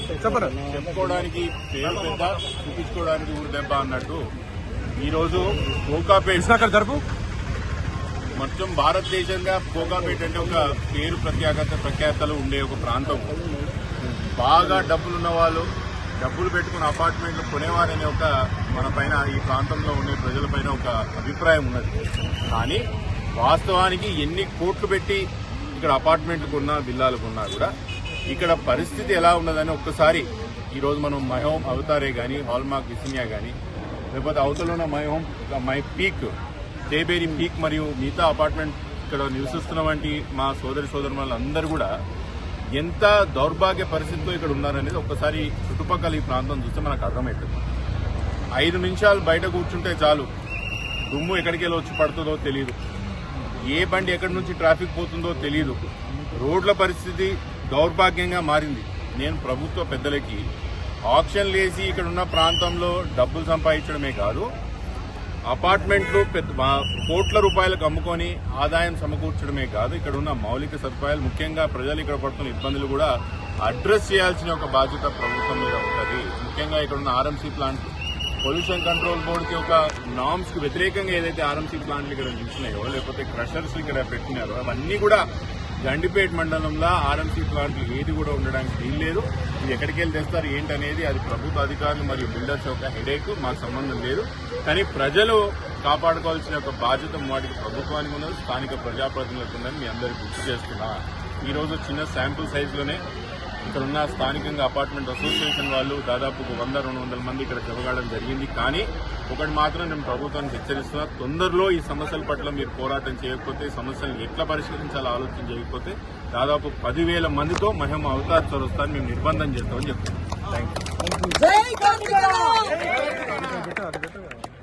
చెప్పుకోవడానికి పేరు పెద్ద, చూపించుకోవడానికి ఊరు దెబ్బ అన్నట్టు ఈరోజు కోకాపేట జరుపు మొత్తం భారతదేశంగా కోకాపేట అంటే ఒక పేరు ప్రఖ్యాతలు ఉండే ఒక ప్రాంతం. బాగా డబ్బులున్న వాళ్ళు, డబ్బులు పెట్టుకున్న అపార్ట్మెంట్లు కొనేవారనే ఒక మన పైన ఈ ప్రాంతంలో ఉండే ప్రజలపైన ఒక అభిప్రాయం ఉన్నది. కానీ వాస్తవానికి ఎన్ని కోట్లు పెట్టి ఇక్కడ అపార్ట్మెంట్లు కొన్నా, విల్లాలు కొన్నా కూడా ఇక్కడ పరిస్థితి ఎలా ఉన్నదని ఒక్కసారి ఈరోజు మనం మై హోమ్ అవతారే కానీ, హాల్మార్క్ విసినియా కానీ, లేకపోతే అవతల ఉన్న మై పీక్, జేబేరీ పీక్ మరియు మిగతా అపార్ట్మెంట్ ఇక్కడ నివసిస్తున్న వంటి మా సోదరులందరూ కూడా ఎంత దౌర్భాగ్య పరిస్థితితో ఇక్కడ ఉన్నారనేది ఒక్కసారి చుట్టుపక్కల ఈ ప్రాంతం చూస్తే మనకు అర్థమవుతుంది. 5 నిమిషాలు బయట కూర్చుంటే చాలు, దుమ్ము ఎక్కడికి వెళ్ళి వచ్చి పడుతుందో తెలియదు, ఏ బండి ఎక్కడి నుంచి ట్రాఫిక్ పోతుందో తెలియదు. రోడ్ల పరిస్థితి దౌర్భాగ్యంగా మారింది. నేను ప్రభుత్వ పెద్దలకి ఆక్షన్లు వేసి ఇక్కడ ఉన్న ప్రాంతంలో డబ్బులు సంపాదించడమే కాదు, అపార్ట్మెంట్లు కోట్ల రూపాయలకు అమ్ముకొని ఆదాయం సమకూర్చడమే కాదు, ఇక్కడ ఉన్న మౌలిక సదుపాయాలు, ముఖ్యంగా ప్రజలు ఇక్కడ పడుతున్న ఇబ్బందులు కూడా అడ్రస్ చేయాల్సిన ఒక బాధ్యత ప్రభుత్వం మీద ఉంటుంది. ముఖ్యంగా ఇక్కడ ఉన్న ఆర్ఎంసీ ప్లాంట్, పొల్యూషన్ కంట్రోల్ బోర్డుకి ఒక నామ్స్ కు వ్యతిరేకంగా ఏదైతే ఆర్ఎంసీ ప్లాంట్లు ఇక్కడ నిలిచినాయో, లేకపోతే క్రషర్స్ ఇక్కడ పెట్టినారో, అవన్నీ కూడా గండిపేట మండలంలో ఆర్ఎంసీ ప్లాంట్లు ఏది కూడా ఉండడానికి వీల్లేదు. ఇది ఎక్కడికి వెళ్ళి తెస్తారు ఏంటనేది అది ప్రభుత్వ అధికారులు మరియు బిల్డర్స్ యొక్క హెడేక్, మాకు సంబంధం లేదు. కానీ ప్రజలు కాపాడుకోవాల్సిన ఒక బాధ్యత వాటికి ప్రభుత్వానికి ఉన్నది, స్థానిక ప్రజాప్రతినిధులకు ఉందని మీ అందరికీ గుర్తు చేస్తున్నా. ఈరోజు చిన్న శాంపుల్ సైజులోనే ఇక్కడ ఉన్న స్థానికంగా అపార్ట్మెంట్ అసోసియేషన్ వాళ్ళు దాదాపు 100-200 మంది ఇక్కడ తిరగడం జరిగింది. కానీ ఒకటి మాత్రం నేను ప్రభుత్వానికి హెచ్చరిస్తున్నా, తొందరలో ఈ సమస్యల పట్ల మీరు పోరాటం చేయకపోతే, సమస్యలను ఎట్లా పరిష్కరించాలో ఆలోచన చేయకపోతే దాదాపు 10,000 మందితో మహిమ అవతార్ చొరస్తాన్ని మేము నిర్బంధం చేస్తామని చెప్తున్నాం. Thank you.